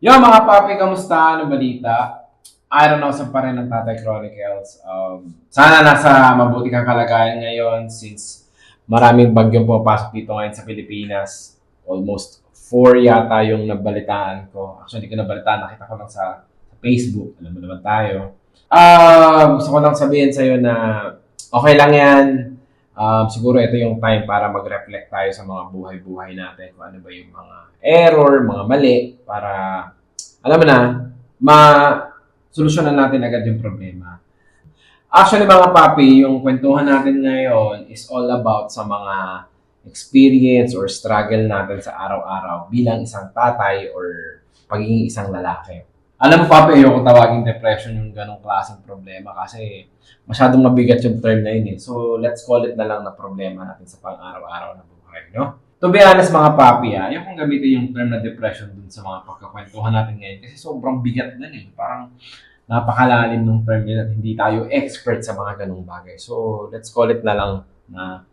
Yo mga papi, kamusta? Ano balita? I don't know, sa pa rin ng Tatay Chronicles. Sana nasa mabuti kang kalagayan ngayon since maraming bagyong pumapasok dito ngayon sa Pilipinas. Almost 4 yata yung nabalitaan ko. Actually, hindi ko nabalitaan. Nakita ko lang sa Facebook. Alam mo naman tayo. Gusto ko lang sabihin sa'yo na okay lang yan. Siguro ito yung time para mag-reflect tayo sa mga buhay-buhay natin. Kung ano ba yung mga error, mga mali, para alam mo na, ma-solusyonan natin agad yung problema. Actually mga papi, yung kwentuhan natin ngayon is all about sa mga experience or struggle natin sa araw-araw bilang isang tatay or pagiging isang lalaki. Alam mo papi, ayoko tawaging depression yung ganong klaseng problema kasi masyadong mabigat yung term na yun eh. So let's call it na lang na problema natin sa pang-araw-araw na buhay, no? To be honest mga papi, ayaw kong gamitin yung term na depression dun sa mga pagkakwentuhan natin ngayon kasi sobrang bigat na eh. Parang napakalalim ng term yun at hindi tayo expert sa mga ganong bagay. So let's call it na lang na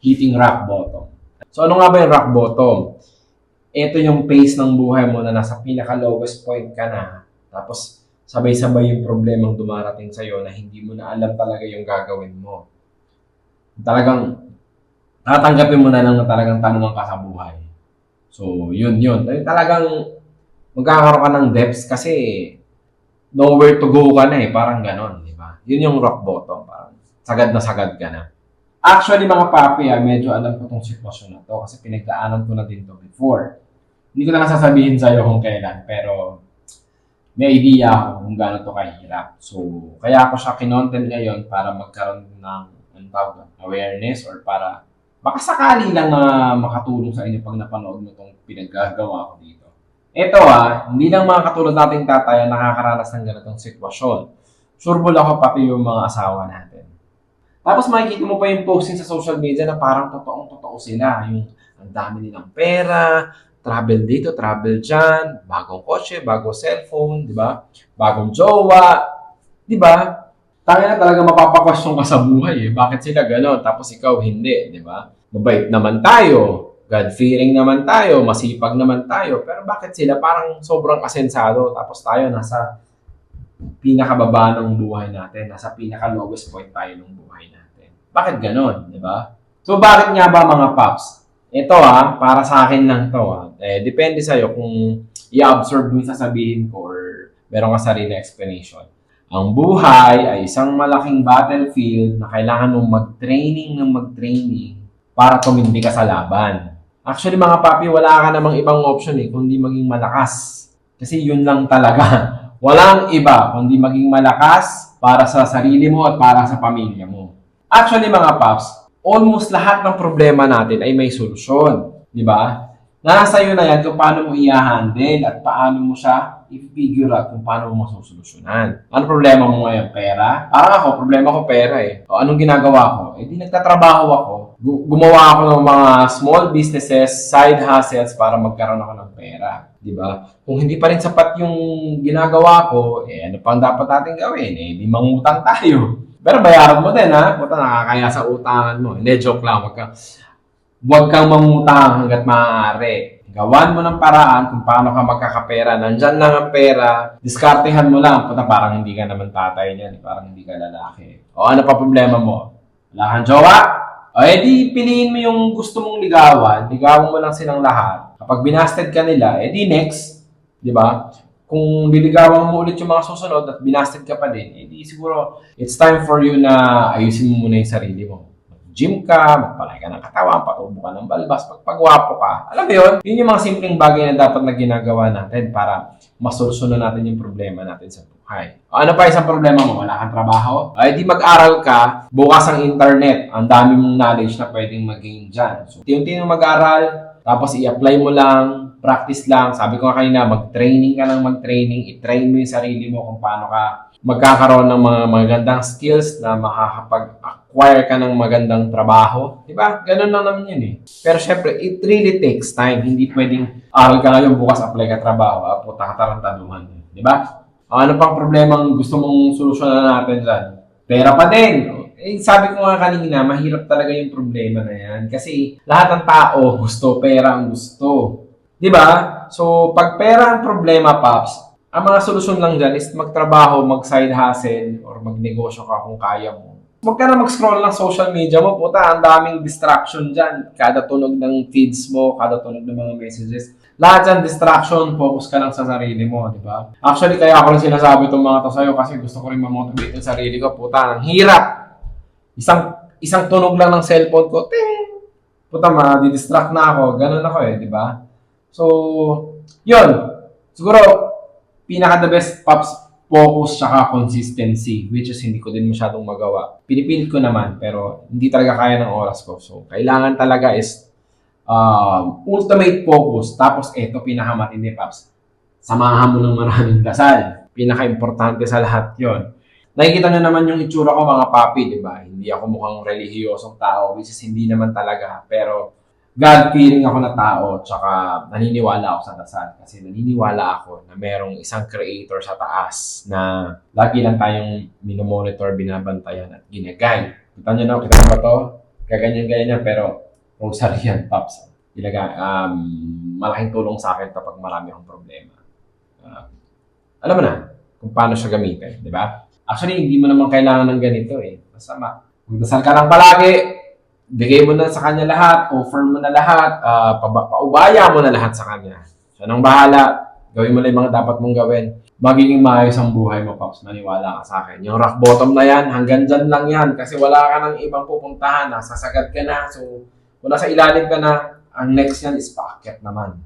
hitting rock bottom. So ano nga ba yung rock bottom? Ito yung phase ng buhay mo na nasa pinaka-lowest point ka na. Tapos sabay-sabay yung problemang dumarating sa'yo na hindi mo na alam talaga yung gagawin mo. Talagang tatanggapin mo na lang na talagang tanungan ka sa buhay. So, yun. Talagang magkakaroon ka ng depths kasi nowhere to go ka na eh. Parang ganon, di ba? Yun yung rock bottom. Parang sagad na sagad ka na. Actually, mga papi, medyo alam ko tong sitwasyon na to kasi pinagdaanan ko na din to before. Hindi ko na sasabihin sa'yo kung kailan, pero may idea ako kung gaano to kahirap. So, kaya ako siya kinontent ngayon para magkaroon ng awareness or para baka sakali lang na makatulong sa inyo pag napanood mo itong pinaggagawa ko dito. Ito hindi lang mga katulad nating tatay ang nakakaranas ng ganitong sitwasyon. Sureball ako pati yung mga asawa natin. Tapos makikita mo pa yung posting sa social media na parang totoong-totoo sila. Yung ang dami nilang pera, travel dito, travel dyan, bagong kotse, bagong cellphone, di ba? Bagong jowa, di ba? Tayo na talaga mapapakwestiyon ka sa buhay eh. Bakit sila gano'n? Tapos ikaw hindi, di ba? Mabait naman tayo, God-fearing naman tayo, masipag naman tayo, pero bakit sila parang sobrang asensado tapos tayo nasa pinakababa ng buhay natin, nasa pinaka-lowest point tayo ng buhay natin. Bakit gano'n, di ba? So bakit nga ba mga paps? Ito para sa akin lang to depende sa'yo kung i-absorb mo yung sasabihin ko or meron ka sarili na explanation. Ang buhay ay isang malaking battlefield na kailangan mong mag-training para tumindi ka sa laban. Actually mga papi, wala ka namang ibang option kundi maging malakas. Kasi yun lang talaga. Walang iba kundi maging malakas para sa sarili mo at para sa pamilya mo. Actually mga paps, almost lahat ng problema natin ay may solusyon. Di ba? Nasa iyo na yan kung paano mo i-handle at paano mo siya i-figure out kung paano mo masusolusyonan. Ano problema mo ngayon? Pera? Parang ako, problema ko pera O anong ginagawa ko? Di nagtatrabaho ako. Gumawa ako ng mga small businesses, side hustles para magkaroon ako ng pera. Di ba? Kung hindi pa rin sapat yung ginagawa ko, ano pang dapat natin gawin? Di mangutang tayo. Pero bayaran mo din Puta, nakakaya sa utangan mo. Hindi, joke lang. Huwag kang mangutang hanggat maaari. Gawan mo ng paraan kung paano ka magkakapera. Nandyan lang ang pera. Diskartehan mo lang. Puta, parang hindi ka naman tatay niyan. Parang hindi ka lalaki. O ano pa problema mo? Wala kang jowa? O edi piliin mo yung gusto mong ligawan. Ligawan mo lang silang lahat. Kapag binasted ka nila, edi next. Di ba? Kung liligawan mo ulit yung mga susunod at binasted ka pa din, edi siguro it's time for you na ayusin mo muna yung sarili mo. Gym ka, magpalay ka ng katawan, patubo ka ng balbas, pagpagwapo ka. Alam mo yun? Yun yung mga simpleng bagay na dapat na ginagawa natin para masolusyonan natin yung problema natin sa buhay. O ano pa isang problema mo? Wala kang trabaho? Ay di mag-aral ka, bukas ang internet, ang dami mong knowledge na pwedeng mag-gain dyan. So, unti-unti mag-aral, tapos i-apply mo lang, practice lang. Sabi ko nga kanina, mag-training ka ng mag-training, i-train mo yung sarili mo kung paano ka magkakaroon ng mga magandang skills na makakapag-acquire ka ng magandang trabaho. Diba? Ganun lang naman yun Pero syempre, it really takes time. Hindi pwedeng aral ka ngayon, bukas apply ka trabaho, puta ka tarantaduhan. Diba? Ano pang problema ang gusto mong solusyonan natin dyan? Pera pa din. Sabi ko nga kanina, mahirap talaga yung problema na yan. Kasi lahat ng tao gusto, pera ang gusto. Di ba? So, pag pera ang problema, Paps, ang mga solusyon lang dyan is magtrabaho, mag-side hustle, or magnegosyo ka kung kaya mo. Huwag ka na mag-scroll ng social media mo. Puta, ang daming distraction dyan. Kada tunog ng feeds mo, kada tunog ng mga messages. Lahat yan, distraction. Focus ka lang sa sarili mo, di ba? Actually, kaya ako rin sinasabi itong mga to sa'yo kasi gusto ko rin mamotivate yung sarili ko. Puta, ang hirap. Isang tunog lang ng cellphone ko, ting! Puta, ma-distract na ako. Ganun ako eh, di ba? So, yun. Siguro, pinaka-the best, Pops, focus tsaka consistency, which is hindi ko din masyadong magawa. Pinipilit ko naman, pero hindi talaga kaya ng oras ko. So, kailangan talaga is ultimate focus. Tapos, eto, pinakamatindi, Pops. Samahan mo ng maraming dasal. Pinaka-importante sa lahat yon. Nakikita nyo naman yung itsura ko, mga papi, di ba? Hindi ako mukhang relihiyosong tao, which is hindi naman talaga. Pero, God-fearing ako na tao, tsaka naniniwala ako sa dasal. Kasi naniniwala ako na merong isang creator sa taas na lagi lang tayong minomonitor, binabantayan at ginagay. Kita nyo ba to? Gaganyan-ganyan, pero rosary yan, Pops. Malaking tulong sa akin kapag marami akong problema. Alam mo na kung paano siya gamitin, di ba? Actually, hindi mo naman kailangan ng ganito eh. Basta magdasal ka lang palagi, bigay mo na sa kanya lahat, offer mo na lahat, paubaya mo na lahat sa kanya. Siya nang bahala, gawin mo lang yung mga dapat mong gawin. Magiging maayos ang buhay mo, Pops. Maniwala ka sa akin. Yung rock bottom na yan, hanggang dyan lang yan. Kasi wala ka ng ibang pupuntahan. Nasasagad ka na. So, kung nasa ilalim ka na, ang next yan is paakyat naman.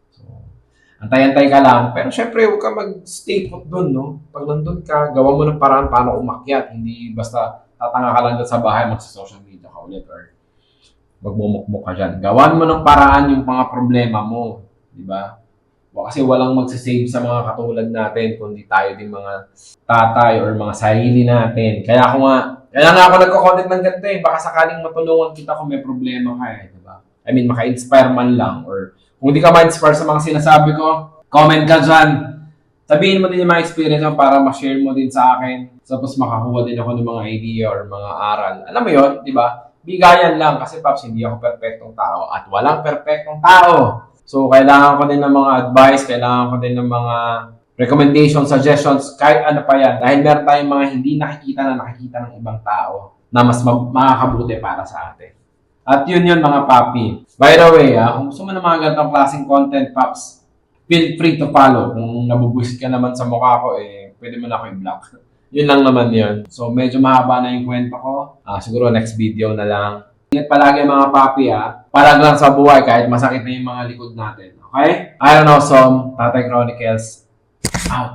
So, antay-antay ka lang. Pero syempre, huwag ka mag-stay put dun, no? Pag nandun ka, gawa mo ng paraan paano umakyat. Hindi basta tatanga ka lang dyan sa bahay, magsa-social media ka ulit or magmumukmuk ka dyan. Gawan mo ng paraan yung mga problema mo. Di ba? Kasi walang magsasave sa mga katulad natin kundi tayo din mga tatay or mga sarili natin. Kaya nga ako nagko-content ng ganito eh. Baka sakaling matulungan kita kung may problema ka eh. Di ba? I mean, maka-inspire man lang or kung hindi ka ma-inspire sa mga sinasabi ko, comment ka dyan. Sabihin mo din yung mga experience mo para ma-share mo din sa akin. Tapos makakuha din ako ng mga idea or mga aral. Alam mo yon, di ba? Bigayan lang kasi Pops, hindi ako perfectong tao at walang perfectong tao. So, kailangan ko din ng mga advice, kailangan ko din ng mga recommendations, suggestions, kahit ano pa yan. Dahil meron tayong mga hindi nakikita na nakikita ng ibang tao na mas makakabuti para sa atin. At yun mga papi. By the way, kung gusto mo ng mga ganitong klaseng content, Pops, feel free to follow. Kung nabubuisit ka naman sa mukha ko, pwede mo na ako i-block. Yun lang naman yun. So, medyo mahaba na yung kwento ko. Siguro next video na lang. Ingat palagi mga papi Palag lang sa buhay kahit masakit na yung mga likod natin. Okay? I don't know, Som, Tatay Chronicles.